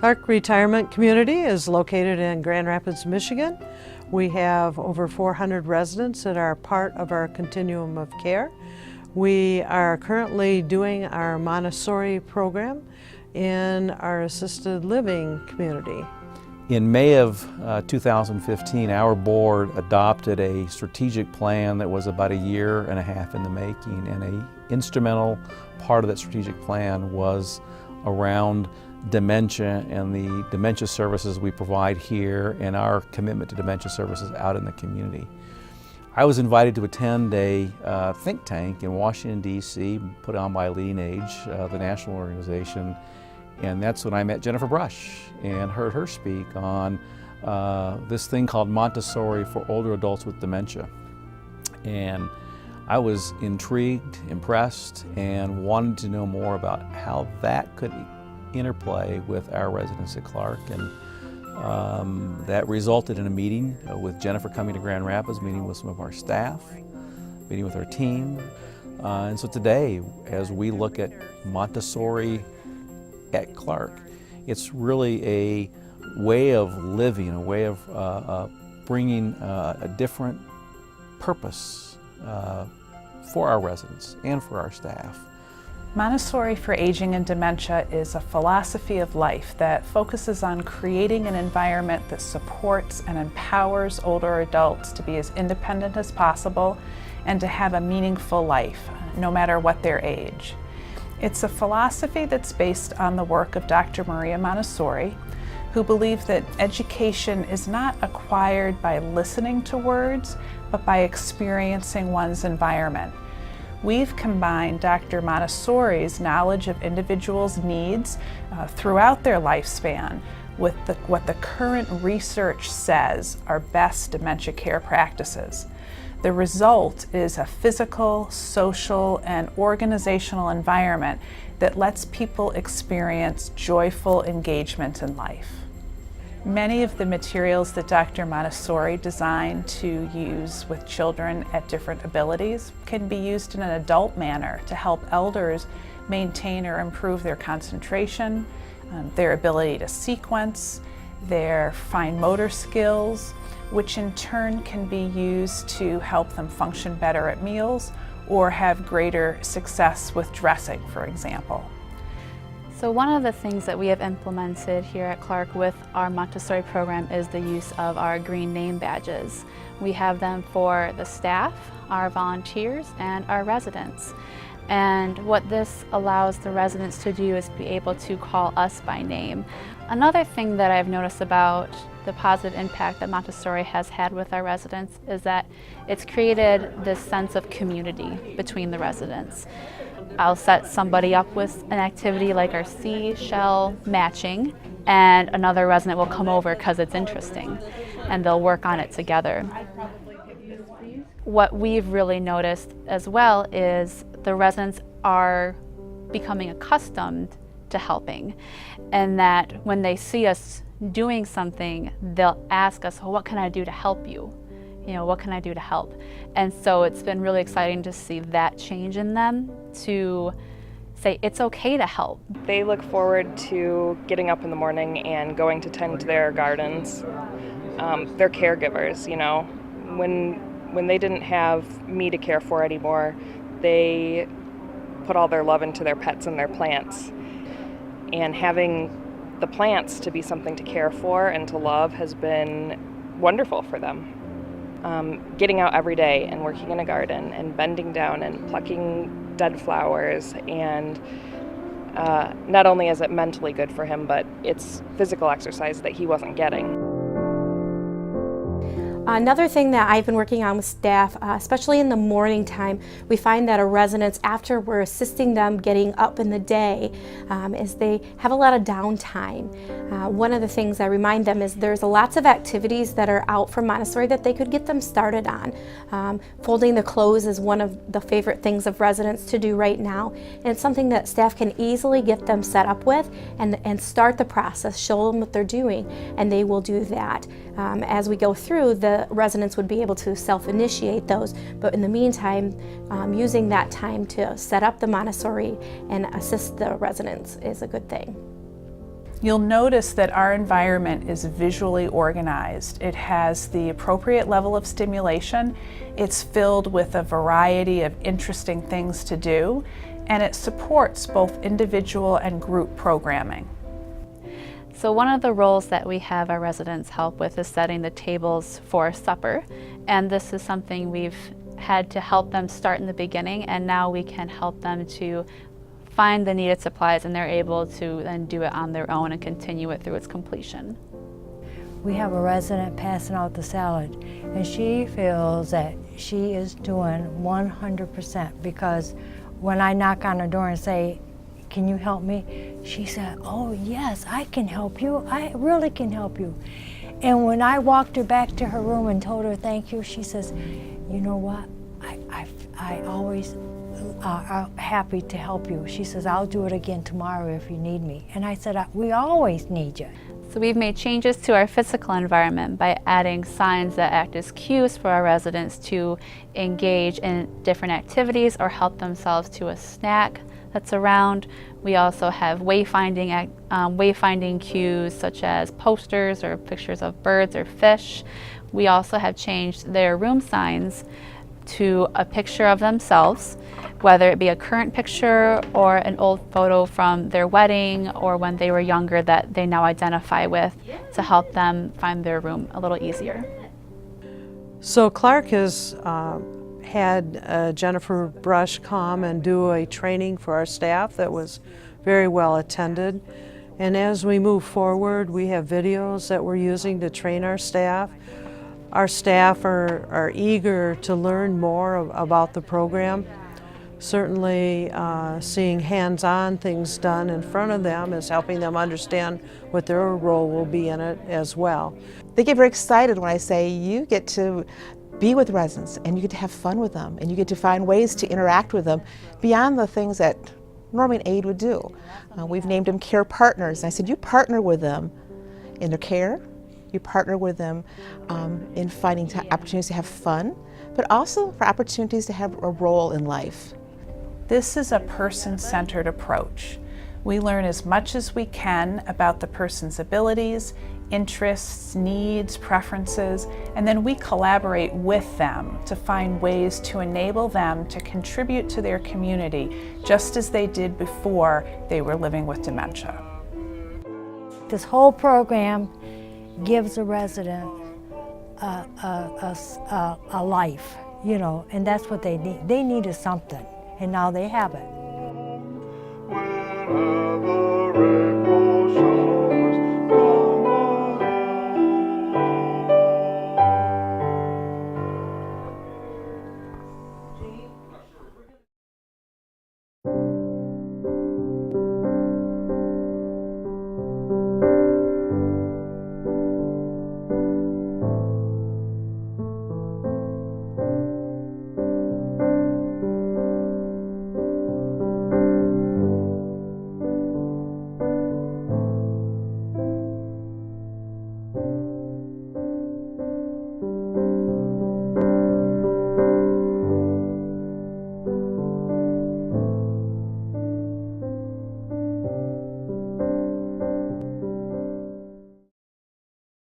Clark Retirement Community is located in Grand Rapids, Michigan. We have over 400 residents that are part of our continuum of care. We are currently doing our Montessori program in our assisted living community. In May of 2015, our board adopted a strategic plan that was about a year and a half in the making, and an instrumental part of that strategic plan was around dementia and the dementia services we provide here and our commitment to dementia services out in the community. I was invited to attend a think tank in Washington, D.C., put on by Leading Age, the national organization, and that's when I met Jennifer Brush and heard her speak on this thing called Montessori for older adults with dementia. And I was intrigued, impressed, and wanted to know more about how that could interplay with our residents at Clark. And that resulted in a meeting with Jennifer coming to Grand Rapids, meeting with some of our staff, meeting with our team. And so today, as we look at Montessori at Clark, it's really a way of living, a way of bringing a different purpose for our residents and for our staff. Montessori for Aging and Dementia is a philosophy of life that focuses on creating an environment that supports and empowers older adults to be as independent as possible and to have a meaningful life, no matter what their age. It's a philosophy that's based on the work of Dr. Maria Montessori, who believed that education is not acquired by listening to words, but by experiencing one's environment. We've combined Dr. Montessori's knowledge of individuals' needs throughout their lifespan with what the current research says are best dementia care practices. The result is a physical, social, and organizational environment that lets people experience joyful engagement in life. Many of the materials that Dr. Montessori designed to use with children at different abilities can be used in an adult manner to help elders maintain or improve their concentration, their ability to sequence, their fine motor skills, which in turn can be used to help them function better at meals or have greater success with dressing, for example. So one of the things that we have implemented here at Clark with our Montessori program is the use of our green name badges. We have them for the staff, our volunteers, and our residents. And what this allows the residents to do is be able to call us by name. Another thing that I've noticed about the positive impact that Montessori has had with our residents is that it's created this sense of community between the residents. I'll set somebody up with an activity like our seashell matching, and another resident will come over because it's interesting, and they'll work on it together. What we've really noticed as well is the residents are becoming accustomed to helping, and that when they see us doing something, they'll ask us, well, what can I do to help you? You know, what can I do to help? And so it's been really exciting to see that change in them to say it's okay to help. They look forward to getting up in the morning and going to tend to their gardens. They're caregivers, you know. When they didn't have me to care for anymore, they put all their love into their pets and their plants. And having the plants to be something to care for and to love has been wonderful for them. Getting out every day and working in a garden and bending down and plucking dead flowers, and not only is it mentally good for him, but it's physical exercise that he wasn't getting. Another thing that I've been working on with staff, especially in the morning time, we find that our residents, after we're assisting them getting up in the day, is they have a lot of downtime. One of the things I remind them is there's lots of activities that are out from Montessori that they could get them started on. Folding the clothes is one of the favorite things of residents to do right now, and it's something that staff can easily get them set up with and start the process, show them what they're doing, and they will do that. As we go through, the residents would be able to self-initiate those, but in the meantime, using that time to set up the Montessori and assist the residents is a good thing. You'll notice that our environment is visually organized. It has the appropriate level of stimulation, it's filled with a variety of interesting things to do, and it supports both individual and group programming. So one of the roles that we have our residents help with is setting the tables for supper, and this is something we've had to help them start in the beginning, and now we can help them to find the needed supplies, and they're able to then do it on their own and continue it through its completion. We have a resident passing out the salad, and she feels that she is doing 100% because when I knock on her door and say, "Can you help me?" she said, "Oh yes, I can help you. I really can help you." And when I walked her back to her room and told her thank you, she says, "You know what? I always happy to help you." She says, "I'll do it again tomorrow if you need me." And I said, "We always need you." So we've made changes to our physical environment by adding signs that act as cues for our residents to engage in different activities or help themselves to a snack that's around. We also have wayfinding cues such as posters or pictures of birds or fish. We also have changed their room signs to a picture of themselves, whether it be a current picture or an old photo from their wedding or when they were younger that they now identify with, to help them find their room a little easier. So Clark has had Jennifer Brush come and do a training for our staff that was very well attended. And as we move forward, we have videos that we're using to train our staff. Our staff are eager to learn more about the program. Certainly seeing hands-on things done in front of them is helping them understand what their role will be in it as well. They get very excited when I say you get to be with residents and you get to have fun with them and you get to find ways to interact with them beyond the things that normally an aide would do. We've named them care partners. I said you partner with them in their care, you partner with them in finding opportunities to have fun, but also for opportunities to have a role in life. This is a person-centered approach. We learn as much as we can about the person's abilities, interests, needs, preferences, and then we collaborate with them to find ways to enable them to contribute to their community just as they did before they were living with dementia. This whole program gives a resident a life, you know, and that's what they need. They needed something, and now they have it.